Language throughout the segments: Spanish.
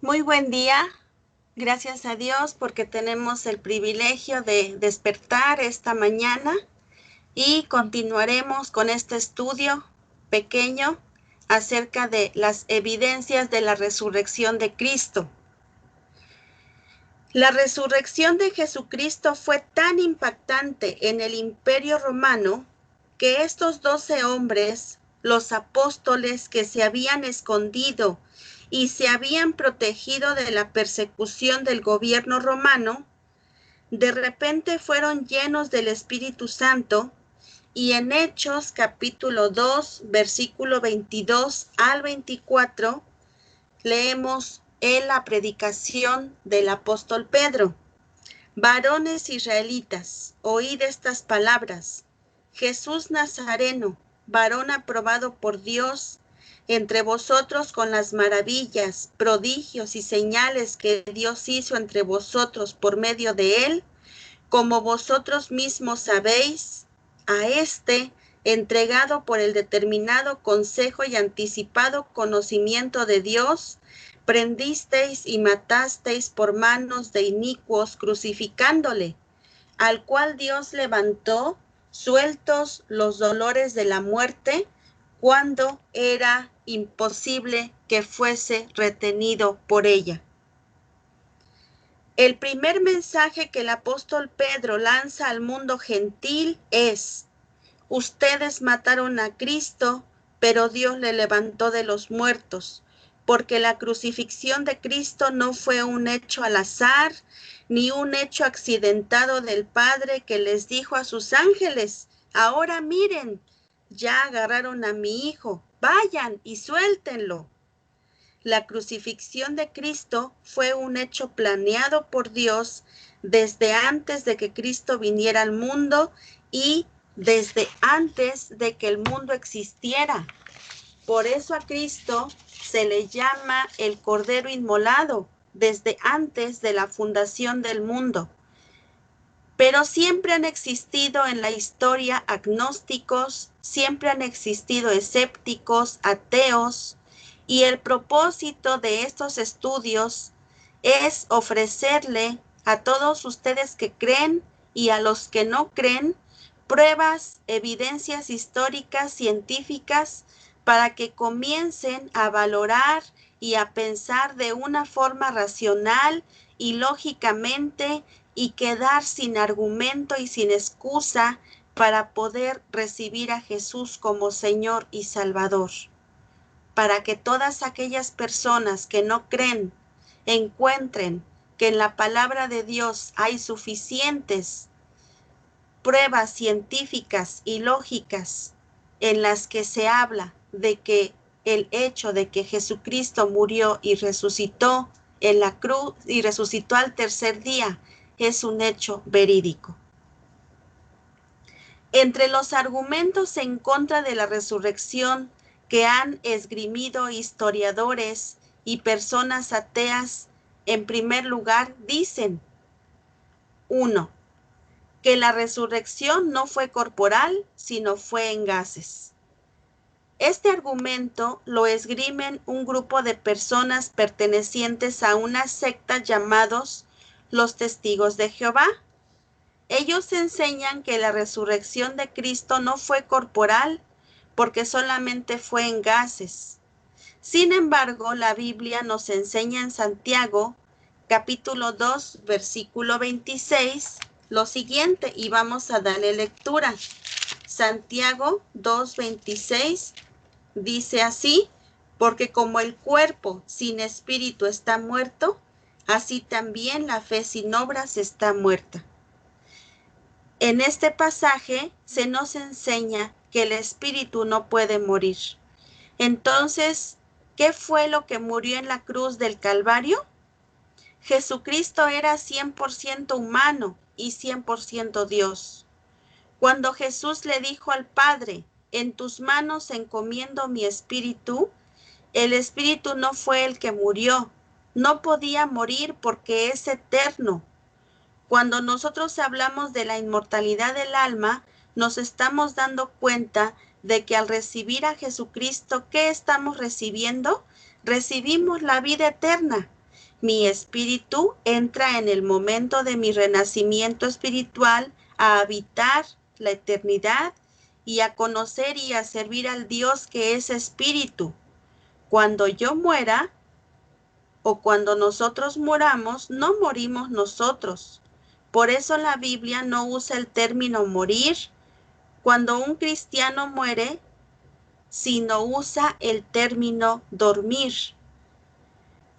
Muy buen día. Gracias a Dios porque tenemos el privilegio de despertar esta mañana y continuaremos con este estudio pequeño acerca de las evidencias de la resurrección de Cristo. La resurrección de Jesucristo fue tan impactante en el Imperio Romano que estos 12 hombres, los apóstoles que se habían escondido y se habían protegido de la persecución del gobierno romano, de repente fueron llenos del Espíritu Santo y en Hechos capítulo 2, versículo 22 al 24, leemos en la predicación del apóstol Pedro. Varones israelitas, oíd estas palabras. Jesús Nazareno, varón aprobado por Dios, entre vosotros con las maravillas, prodigios y señales que Dios hizo entre vosotros por medio de él, como vosotros mismos sabéis, a este, entregado por el determinado consejo y anticipado conocimiento de Dios, prendisteis y matasteis por manos de inicuos, crucificándole, al cual Dios levantó, sueltos los dolores de la muerte, cuando era imposible que fuese retenido por ella. El primer mensaje que el apóstol Pedro lanza al mundo gentil es: ustedes mataron a Cristo, pero Dios le levantó de los muertos, porque la crucifixión de Cristo no fue un hecho al azar, ni un hecho accidentado del Padre que les dijo a sus ángeles: ahora miren, ya agarraron a mi hijo, vayan y suéltenlo. La crucifixión de Cristo fue un hecho planeado por Dios desde antes de que Cristo viniera al mundo y desde antes de que el mundo existiera. Por eso a Cristo se le llama el Cordero Inmolado, desde antes de la fundación del mundo. Pero siempre han existido en la historia agnósticos, siempre han existido escépticos, ateos, y el propósito de estos estudios es ofrecerle a todos ustedes que creen y a los que no creen pruebas, evidencias históricas, científicas, para que comiencen a valorar y a pensar de una forma racional y lógicamente y quedar sin argumento y sin excusa para poder recibir a Jesús como Señor y Salvador. Para que todas aquellas personas que no creen encuentren que en la palabra de Dios hay suficientes pruebas científicas y lógicas en las que se habla de que el hecho de que Jesucristo murió y resucitó en la cruz y resucitó al tercer día es un hecho verídico. Entre los argumentos en contra de la resurrección que han esgrimido historiadores y personas ateas, en primer lugar dicen: 1. Que la resurrección no fue corporal, sino fue en gases. Este argumento lo esgrimen un grupo de personas pertenecientes a una secta llamados los Testigos de Jehová. Ellos enseñan que la resurrección de Cristo no fue corporal, porque solamente fue en gases. Sin embargo, la Biblia nos enseña en Santiago, capítulo 2, versículo 26, lo siguiente, y vamos a darle lectura. Santiago 2, 26 dice así: porque como el cuerpo sin espíritu está muerto, así también la fe sin obras está muerta. En este pasaje se nos enseña que el espíritu no puede morir. Entonces, ¿qué fue lo que murió en la cruz del Calvario? Jesucristo era 100% humano y 100% Dios. Cuando Jesús le dijo al Padre: en tus manos encomiendo mi espíritu, el espíritu no fue el que murió, no podía morir porque es eterno. Cuando nosotros hablamos de la inmortalidad del alma, nos estamos dando cuenta de que al recibir a Jesucristo, ¿qué estamos recibiendo? Recibimos la vida eterna. Mi espíritu entra en el momento de mi renacimiento espiritual a habitar la eternidad y a conocer y a servir al Dios que es espíritu. Cuando yo muera o cuando nosotros moramos, no morimos nosotros. Por eso la Biblia no usa el término morir cuando un cristiano muere, sino usa el término dormir.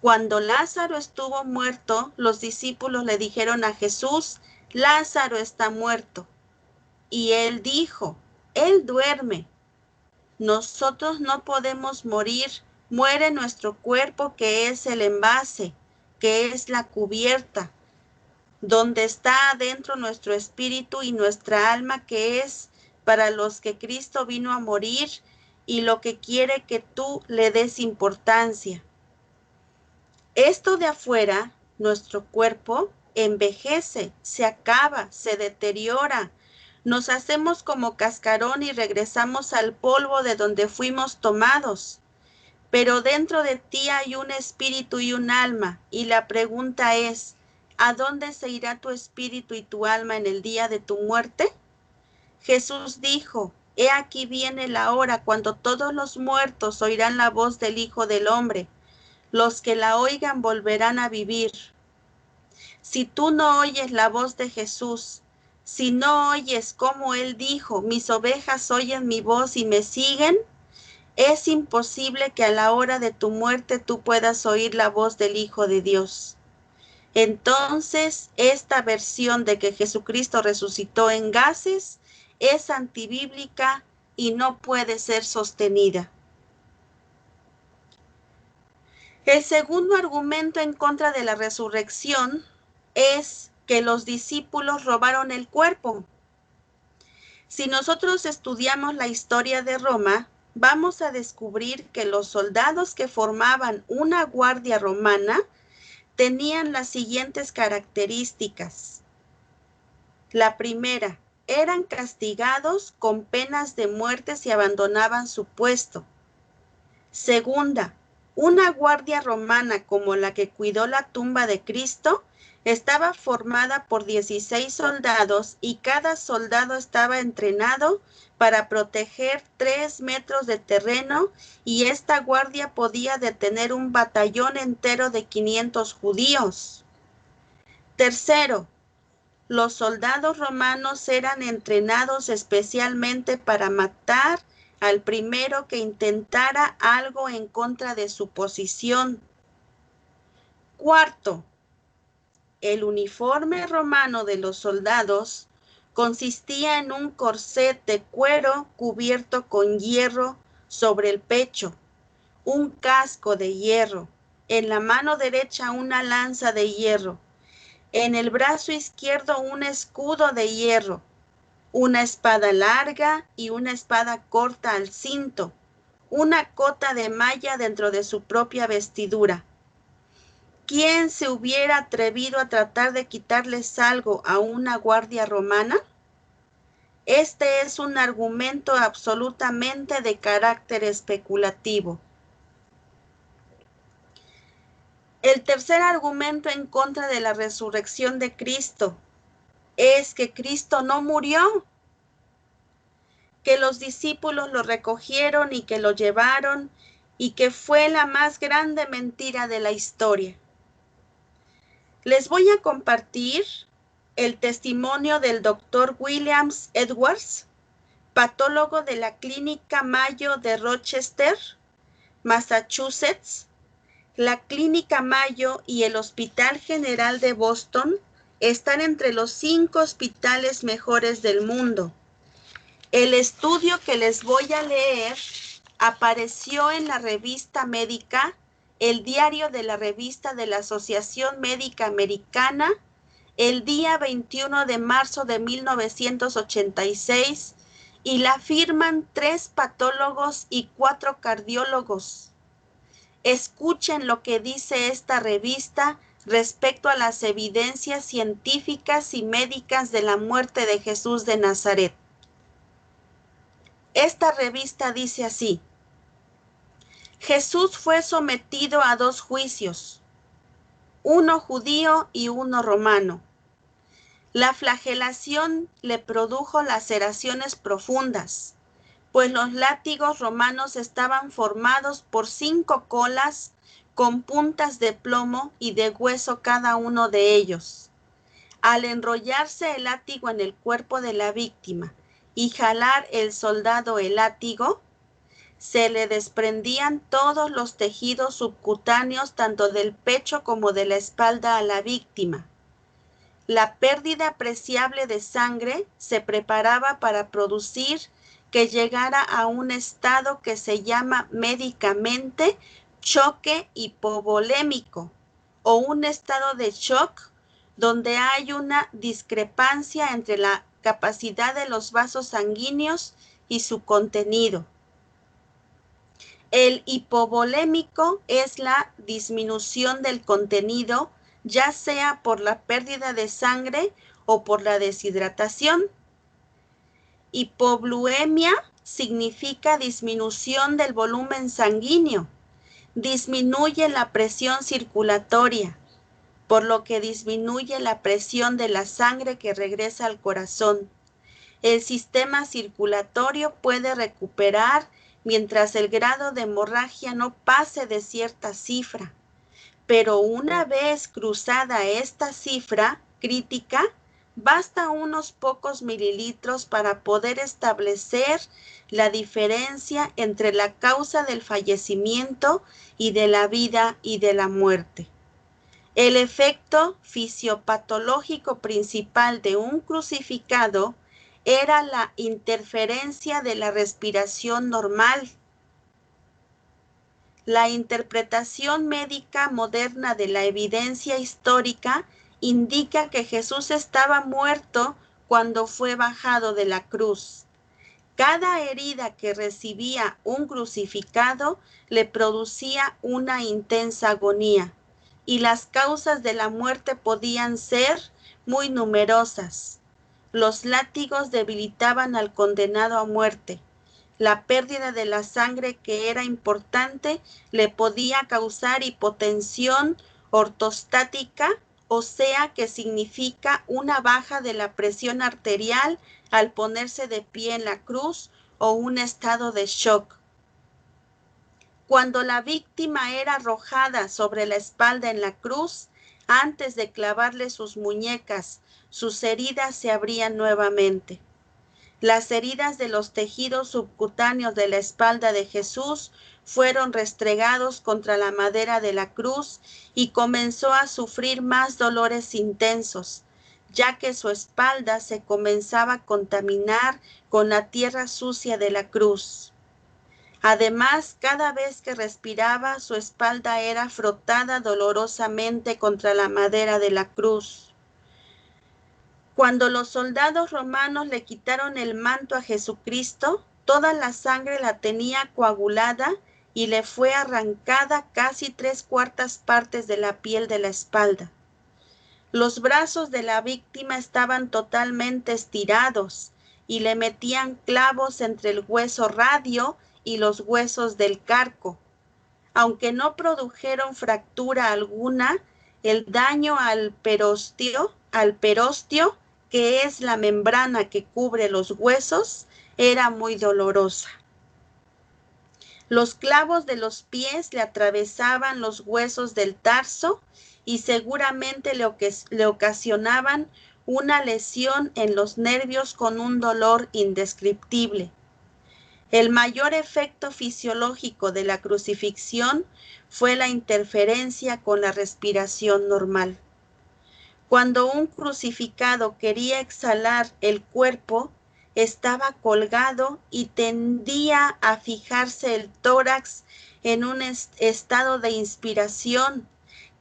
Cuando Lázaro estuvo muerto, los discípulos le dijeron a Jesús, Lázaro está muerto. Y él dijo, él duerme. Nosotros no podemos morir, muere nuestro cuerpo que es el envase, que es la cubierta, donde está adentro nuestro espíritu y nuestra alma, que es para los que Cristo vino a morir y lo que quiere que tú le des importancia. Esto de afuera, nuestro cuerpo, envejece, se acaba, se deteriora. Nos hacemos como cascarón y regresamos al polvo de donde fuimos tomados. Pero dentro de ti hay un espíritu y un alma, y la pregunta es, ¿a dónde se irá tu espíritu y tu alma en el día de tu muerte? Jesús dijo, he aquí viene la hora cuando todos los muertos oirán la voz del Hijo del Hombre. Los que la oigan volverán a vivir. Si tú no oyes la voz de Jesús, si no oyes como Él dijo, mis ovejas oyen mi voz y me siguen, es imposible que a la hora de tu muerte tú puedas oír la voz del Hijo de Dios. Entonces, esta versión de que Jesucristo resucitó en gases es antibíblica y no puede ser sostenida. El segundo argumento en contra de la resurrección es que los discípulos robaron el cuerpo. Si nosotros estudiamos la historia de Roma, vamos a descubrir que los soldados que formaban una guardia romana tenían las siguientes características. La primera, eran castigados con penas de muerte si abandonaban su puesto. Segunda, una guardia romana como la que cuidó la tumba de Cristo estaba formada por 16 soldados y cada soldado estaba entrenado para proteger 3 metros de terreno y esta guardia podía detener un batallón entero de 500 judíos. Tercero, los soldados romanos eran entrenados especialmente para matar al primero que intentara algo en contra de su posición. Cuarto, el uniforme romano de los soldados consistía en un corset de cuero cubierto con hierro sobre el pecho, un casco de hierro, en la mano derecha una lanza de hierro, en el brazo izquierdo un escudo de hierro, una espada larga y una espada corta al cinto, una cota de malla dentro de su propia vestidura. ¿Quién se hubiera atrevido a tratar de quitarles algo a una guardia romana? Este es un argumento absolutamente de carácter especulativo. El tercer argumento en contra de la resurrección de Cristo es que Cristo no murió, que los discípulos lo recogieron y que lo llevaron y que fue la más grande mentira de la historia. Les voy a compartir el testimonio del doctor William Edwards, patólogo de la Clínica Mayo de Rochester, Massachusetts. La Clínica Mayo y el Hospital General de Boston están entre los 5 hospitales mejores del mundo. El estudio que les voy a leer apareció en la revista médica, el diario de la revista de la Asociación Médica Americana, el día 21 de marzo de 1986, y la firman 3 patólogos y 4 cardiólogos. Escuchen lo que dice esta revista respecto a las evidencias científicas y médicas de la muerte de Jesús de Nazaret. Esta revista dice así: Jesús fue sometido a 2 juicios. uno judío y uno romano. La flagelación le produjo laceraciones profundas, pues los látigos romanos estaban formados por 5 colas con puntas de plomo y de hueso cada uno de ellos. Al enrollarse el látigo en el cuerpo de la víctima y jalar el soldado el látigo, se le desprendían todos los tejidos subcutáneos tanto del pecho como de la espalda a la víctima. La pérdida apreciable de sangre se preparaba para producir que llegara a un estado que se llama médicamente choque hipovolémico o un estado de shock donde hay una discrepancia entre la capacidad de los vasos sanguíneos y su contenido. El hipovolémico es la disminución del contenido, ya sea por la pérdida de sangre o por la deshidratación. Hipoglucemia significa disminución del volumen sanguíneo. Disminuye la presión circulatoria, por lo que disminuye la presión de la sangre que regresa al corazón. El sistema circulatorio puede recuperar mientras el grado de hemorragia no pase de cierta cifra. Pero una vez cruzada esta cifra crítica, basta unos pocos mililitros para poder establecer la diferencia entre la causa del fallecimiento y de la vida y de la muerte. El efecto fisiopatológico principal de un crucificado era la interferencia de la respiración normal. La interpretación médica moderna de la evidencia histórica indica que Jesús estaba muerto cuando fue bajado de la cruz. Cada herida que recibía un crucificado le producía una intensa agonía, y las causas de la muerte podían ser muy numerosas. Los látigos debilitaban al condenado a muerte. La pérdida de la sangre, que era importante, le podía causar hipotensión ortostática, o sea que significa una baja de la presión arterial al ponerse de pie en la cruz, o un estado de shock. Cuando la víctima era arrojada sobre la espalda en la cruz, antes de clavarle sus muñecas, sus heridas se abrían nuevamente. Las heridas de los tejidos subcutáneos de la espalda de Jesús fueron restregados contra la madera de la cruz y comenzó a sufrir más dolores intensos, ya que su espalda se comenzaba a contaminar con la tierra sucia de la cruz. Además, cada vez que respiraba, su espalda era frotada dolorosamente contra la madera de la cruz. Cuando los soldados romanos le quitaron el manto a Jesucristo, toda la sangre la tenía coagulada y le fue arrancada casi 3/4 partes de la piel de la espalda. Los brazos de la víctima estaban totalmente estirados y le metían clavos entre el hueso radio y los huesos del carco. Aunque no produjeron fractura alguna, el daño al perostio, que es la membrana que cubre los huesos, era muy dolorosa. Los clavos de los pies le atravesaban los huesos del tarso y seguramente le ocasionaban una lesión en los nervios con un dolor indescriptible. El mayor efecto fisiológico de la crucifixión fue la interferencia con la respiración normal. Cuando un crucificado quería exhalar el cuerpo, estaba colgado y tendía a fijarse el tórax en un estado de inspiración,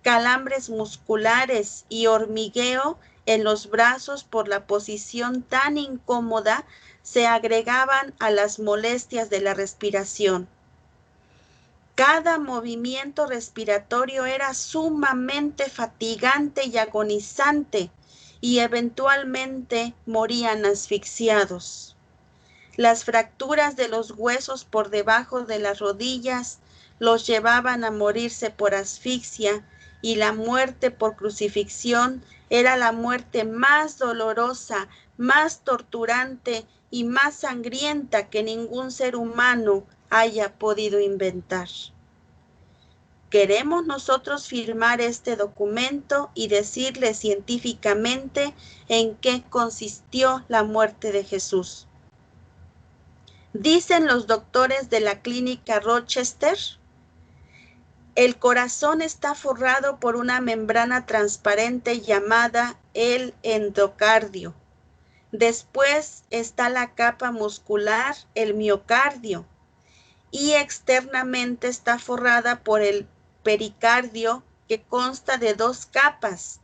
calambres musculares y hormigueo en los brazos por la posición tan incómoda se agregaban a las molestias de la respiración. Cada movimiento respiratorio era sumamente fatigante y agonizante, y eventualmente morían asfixiados. Las fracturas de los huesos por debajo de las rodillas los llevaban a morirse por asfixia, y la muerte por crucifixión era la muerte más dolorosa, más torturante y más sangrienta que ningún ser humano haya podido inventar. Queremos nosotros firmar este documento y decirle científicamente en qué consistió la muerte de Jesús. Dicen los doctores de la clínica Rochester, el corazón está forrado por una membrana transparente llamada el endocardio. Después está la capa muscular, el miocardio, y externamente está forrada por el pericardio, que consta de dos capas,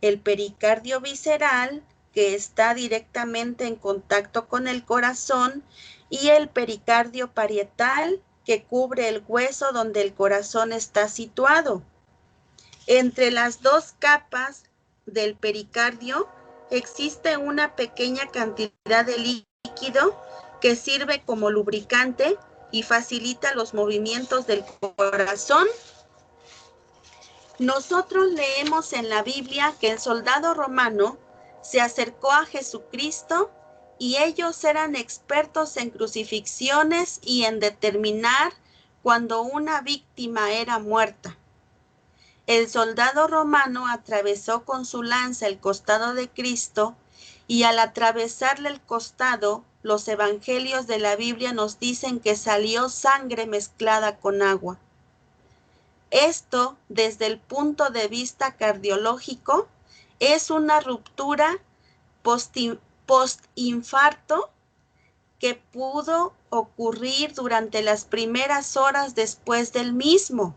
el pericardio visceral, que está directamente en contacto con el corazón, y el pericardio parietal, que cubre el hueso donde el corazón está situado. Entre las dos capas del pericardio existe una pequeña cantidad de líquido que sirve como lubricante y facilita los movimientos del corazón. Nosotros leemos en la Biblia que el soldado romano se acercó a Jesucristo y ellos eran expertos en crucifixiones y en determinar cuando una víctima era muerta. El soldado romano atravesó con su lanza el costado de Cristo y al atravesarle el costado, los evangelios de la Biblia nos dicen que salió sangre mezclada con agua. Esto, desde el punto de vista cardiológico, es una ruptura postinfarto que pudo ocurrir durante las primeras horas después del mismo.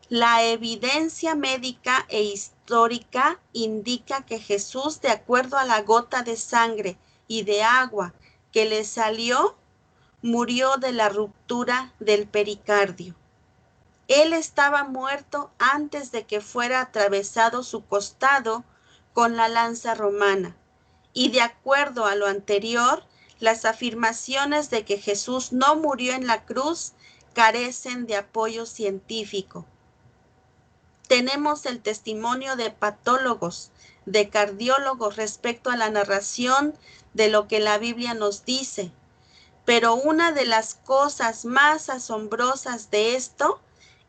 La evidencia médica e histórica indica que Jesús, de acuerdo a la gota de sangre y de agua que le salió, murió de la ruptura del pericardio. Él estaba muerto antes de que fuera atravesado su costado con la lanza romana. Y de acuerdo a lo anterior, las afirmaciones de que Jesús no murió en la cruz carecen de apoyo científico. Tenemos el testimonio de patólogos, de cardiólogos respecto a la narración de lo que la Biblia nos dice. Pero una de las cosas más asombrosas de esto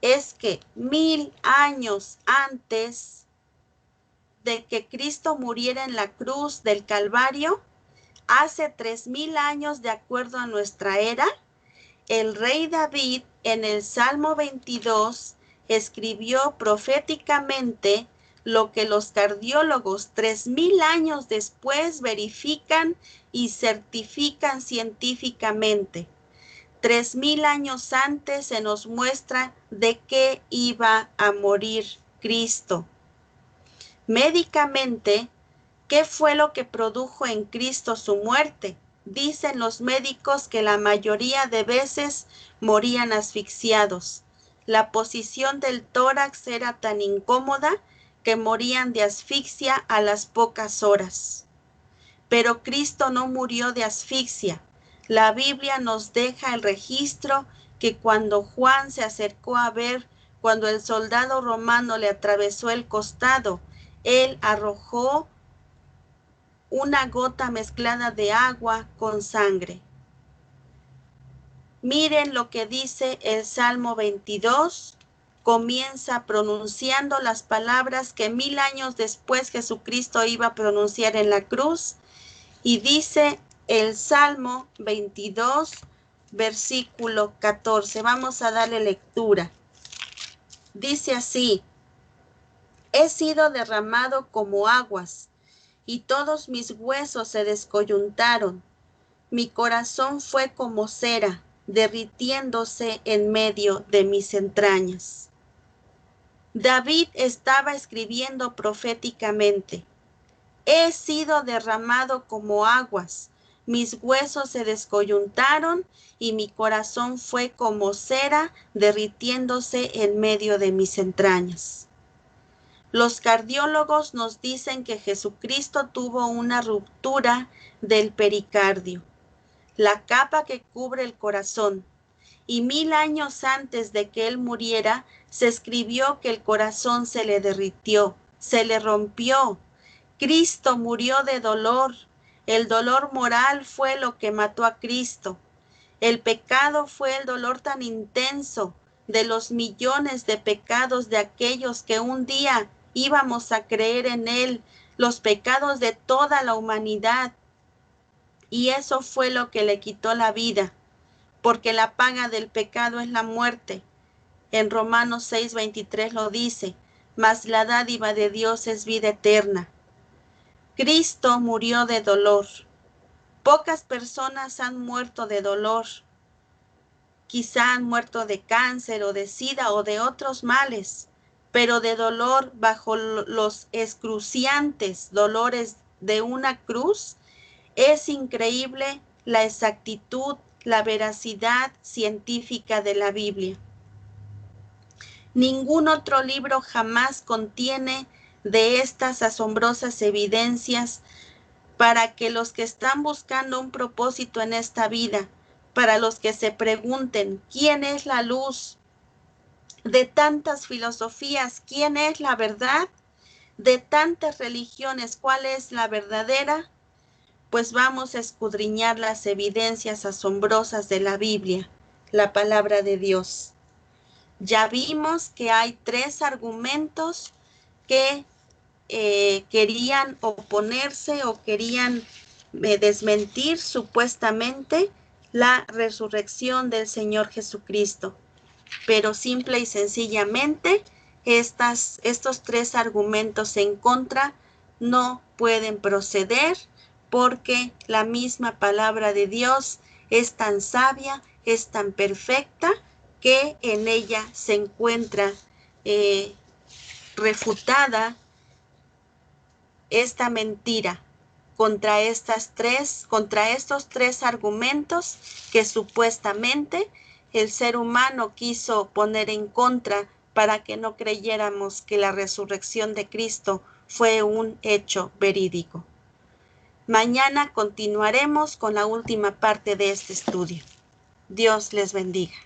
es que 1000 años antes de que Cristo muriera en la cruz del Calvario, hace 3000 años de acuerdo a nuestra era, el rey David en el Salmo 22 escribió proféticamente lo que los cardiólogos 3000 años después verifican y certifican científicamente. 3000 años antes se nos muestra de qué iba a morir Cristo. Médicamente, ¿qué fue lo que produjo en Cristo su muerte? Dicen los médicos que la mayoría de veces morían asfixiados. La posición del tórax era tan incómoda que morían de asfixia a las pocas horas. Pero Cristo no murió de asfixia. La Biblia nos deja el registro que cuando Juan se acercó a ver, cuando el soldado romano le atravesó el costado, él arrojó una gota mezclada de agua con sangre. Miren lo que dice el Salmo 22. Comienza pronunciando las palabras que 1000 años después Jesucristo iba a pronunciar en la cruz. Y dice el Salmo 22, versículo 14. Vamos a darle lectura. Dice así: he sido derramado como aguas, y todos mis huesos se descoyuntaron. Mi corazón fue como cera, derritiéndose en medio de mis entrañas. David estaba escribiendo proféticamente: he sido derramado como aguas, mis huesos se descoyuntaron y mi corazón fue como cera, derritiéndose en medio de mis entrañas. Los cardiólogos nos dicen que Jesucristo tuvo una ruptura del pericardio, la capa que cubre el corazón, y 1000 años antes de que él muriera, se escribió que el corazón se le derritió, se le rompió. Cristo murió de dolor. El dolor moral fue lo que mató a Cristo. El pecado fue el dolor tan intenso de los millones de pecados de aquellos que un día íbamos a creer en Él, los pecados de toda la humanidad. Y eso fue lo que le quitó la vida, porque la paga del pecado es la muerte. En Romanos 6:23 lo dice, mas la dádiva de Dios es vida eterna. Cristo murió de dolor. Pocas personas han muerto de dolor. Quizá han muerto de cáncer o de sida o de otros males, pero de dolor bajo los excruciantes dolores de una cruz. Es increíble la exactitud, la veracidad científica de la Biblia. Ningún otro libro jamás contiene de estas asombrosas evidencias para que los que están buscando un propósito en esta vida, para los que se pregunten, ¿quién es la luz? De tantas filosofías, ¿quién es la verdad? De tantas religiones, ¿cuál es la verdadera? Pues vamos a escudriñar las evidencias asombrosas de la Biblia, la palabra de Dios. Ya vimos que hay 3 argumentos que querían oponerse o querían desmentir supuestamente la resurrección del Señor Jesucristo. Pero simple y sencillamente estos 3 argumentos en contra no pueden proceder porque la misma palabra de Dios es tan sabia, es tan perfecta, que en ella se encuentra refutada esta mentira contra estos 3 argumentos que supuestamente el ser humano quiso poner en contra para que no creyéramos que la resurrección de Cristo fue un hecho verídico. Mañana continuaremos con la última parte de este estudio. Dios les bendiga.